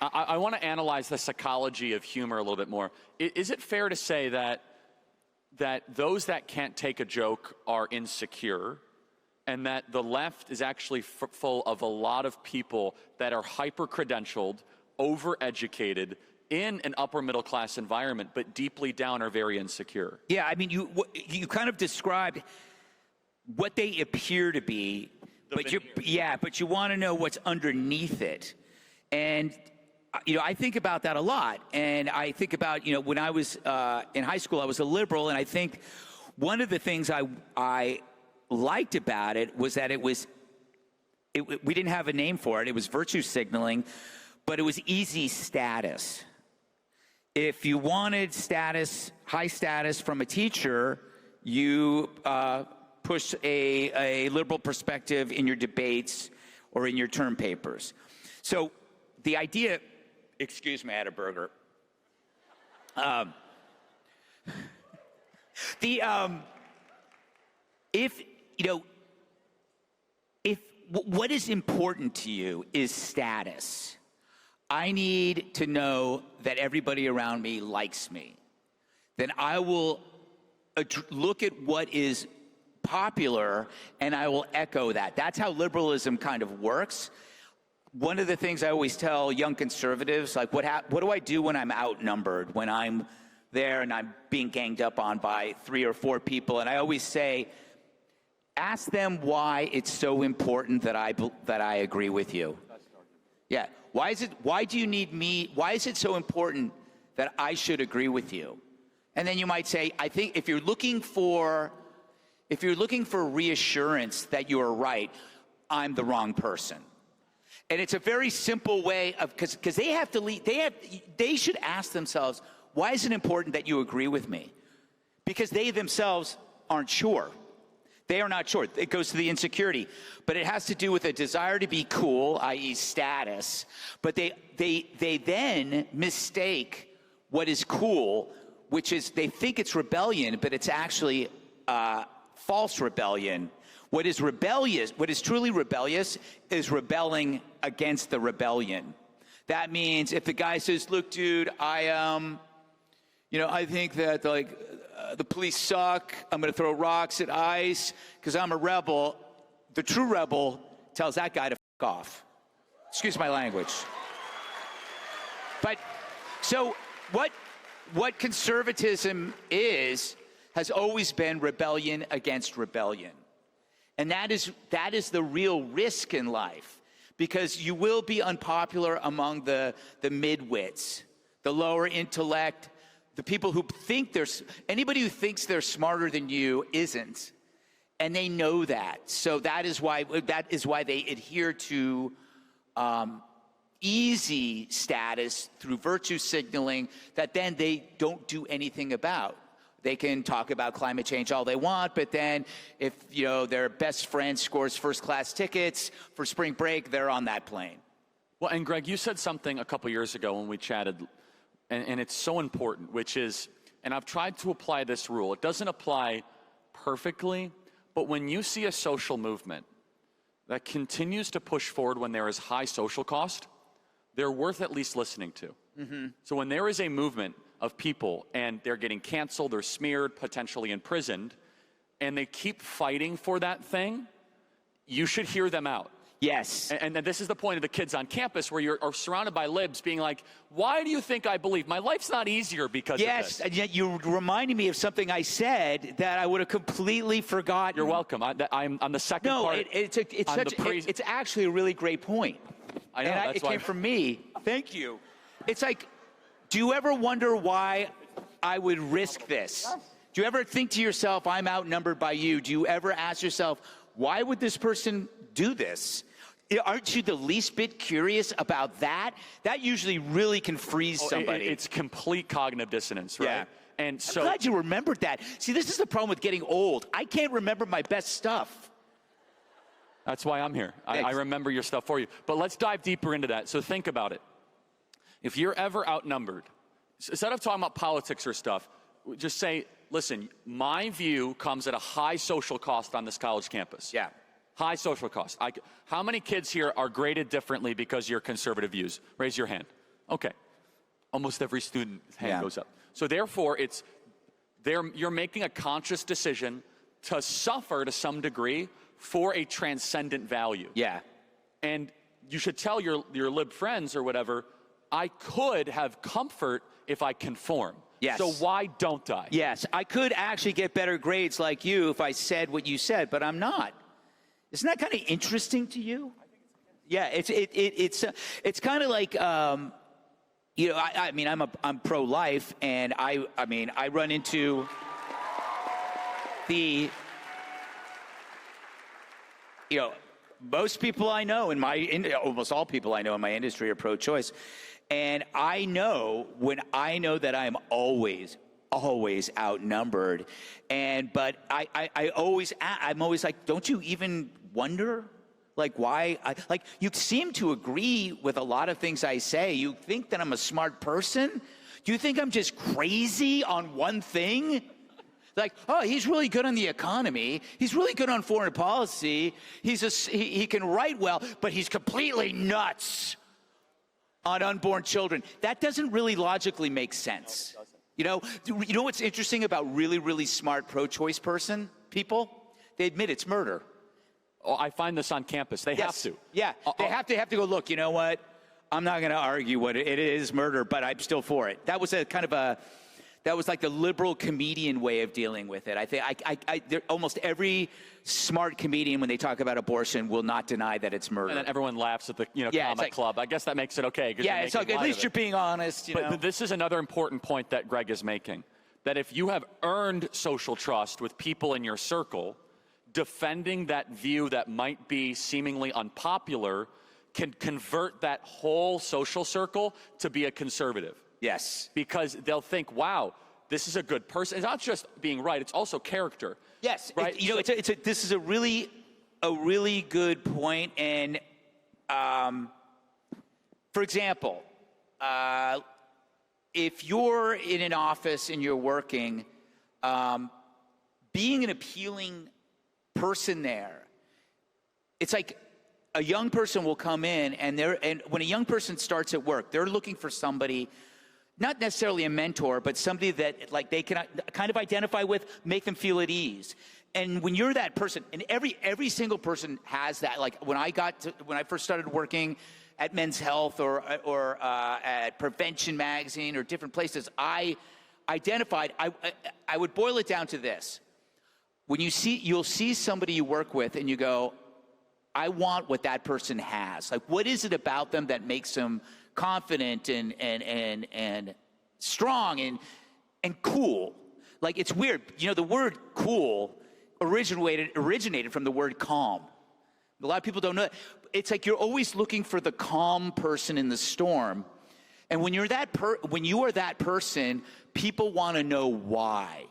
I want to analyze the psychology of humor a little bit more. Is it fair to say that those that can't take a joke are insecure, and that the left is actually full of a lot of people that are hyper-credentialed, over-educated, in an upper middle class environment, but deeply down are very insecure? Yeah, I mean, you kind of described what they appear to be, but you want to know what's underneath it. And I think about that a lot. And I think about, when I was in high school, I was a liberal, and I think one of the things I liked about it was that we didn't have a name for it. It was virtue signaling, but it was easy status. If you wanted high status from a teacher, you push a liberal perspective in your debates or in your term papers. So the idea, excuse me, I had a burger. If what is important to you is status, I need to know that everybody around me likes me. Then I will look at what is popular and I will echo that. That's how liberalism kind of works. One of the things I always tell young conservatives, like, what do I do when I'm outnumbered, when I'm there and I'm being ganged up on by 3 or 4 people? And I always say, ask them why it's so important that I agree with you. Yeah. Why do you need me? Why is it so important that I should agree with you? And then you might say, I think if you're looking for reassurance that you are right, I'm the wrong person. And it's a very simple way of, because they have to lead, they should ask themselves, why is it important that you agree with me? Because they themselves aren't sure. They are not sure. It goes to the insecurity. But it has to do with a desire to be cool, i.e. status. But they then mistake what is cool, which is they think it's rebellion, but it's actually false rebellion. What is rebellious, what is truly rebellious, is rebelling against the rebellion. That means if the guy says, look, dude, I think that, the police suck, I'm going to throw rocks at ICE because I'm a rebel, the true rebel tells that guy to f*** off. Excuse my language. But so what conservatism has always been rebellion against rebellion. And that is the real risk in life, because you will be unpopular among the midwits, the lower intellect, the people who think anybody who thinks they're smarter than you isn't. And they know that. So that is why they adhere to easy status through virtue signaling that then they don't do anything about. They can talk about climate change all they want, but then if their best friend scores first-class tickets for spring break, they're on that plane. Well, and Greg, you said something a couple years ago when we chatted, and it's so important, which is, and I've tried to apply this rule. It doesn't apply perfectly, but when you see a social movement that continues to push forward when there is high social cost, they're worth at least listening to. Mm-hmm. So when there is a movement of people and they're getting canceled or smeared, potentially imprisoned, and they keep fighting for that thing, you should hear them out. Yes. And this is the point of the kids on campus, where you're surrounded by libs being like, why do you think I believe? My life's not easier because of this. Yes, and yet you reminded me of something I said that I would have completely forgotten. You're welcome. I'm on the second part. It's actually a really great point. I know, and it came from me. Thank you. It's like, do you ever wonder why I would risk this? Do you ever think to yourself, I'm outnumbered by you? Do you ever ask yourself, why would this person do this? Aren't you the least bit curious about that? That usually really can freeze somebody. It's complete cognitive dissonance, right? Yeah. And so, I'm glad you remembered that. See, this is the problem with getting old. I can't remember my best stuff. That's why I'm here. I remember your stuff for you. But let's dive deeper into that. So think about it. If you're ever outnumbered, instead of talking about politics or stuff, just say, listen, my view comes at a high social cost on this college campus. Yeah. High social cost. How many kids here are graded differently because of your conservative views? Raise your hand. Okay. Almost every student's hand Yeah. goes up. So therefore, you're making a conscious decision to suffer to some degree for a transcendent value. Yeah. And you should tell your lib friends or whatever, I could have comfort if I conform. Yes. So why don't I? Yes, I could actually get better grades like you if I said what you said, but I'm not. Isn't that kind of interesting to you? Yeah, it's kind of like you know, I mean I'm pro-life, and I mean I run into the, you know, most people I know almost all people I know in my industry are pro-choice, and I know when I know that I'm always outnumbered, but I'm always like, don't you even wonder? Like, why? Like, you seem to agree with a lot of things I say. You think that I'm a smart person? Do you think I'm just crazy on one thing? Like, oh, he's really good on the economy. He's really good on foreign policy. He can write well, but he's completely nuts on unborn children. That doesn't really logically make sense. You know what's interesting about really, really smart pro-choice people? They admit it's murder. Oh, I find this on campus. They have to. Yeah, they have to go, look, you know what? I'm not going to argue what it is murder, but I'm still for it. That was that was like the liberal comedian way of dealing with it. I think almost every smart comedian, when they talk about abortion, will not deny that it's murder. And then everyone laughs at the comic club. I guess that makes it okay. Yeah, it's like, at least you're being honest. But this is another important point that Greg is making, that if you have earned social trust with people in your circle, defending that view that might be seemingly unpopular can convert that whole social circle to be a conservative. Yes. Because they'll think, wow, this is a good person. It's not just being right, it's also character. Yes. Right? This is a really good point. And for example, if you're in an office and you're working, being an appealing person there, it's like a young person will come in, and when a young person starts at work, they're looking for somebody, not necessarily a mentor, but somebody that like they can kind of identify with, make them feel at ease. And when you're that person, and every single person has that. Like when I first started working at Men's Health or at Prevention Magazine or different places, I identified. I would boil it down to this: when you'll see somebody you work with, and you go, I want what that person has. Like, what is it about them that makes them confident and strong and cool? Like, it's weird. You know, the word cool originated from the word calm. A lot of people don't know that. It's like you're always looking for the calm person in the storm. And when you are that person, people want to know why.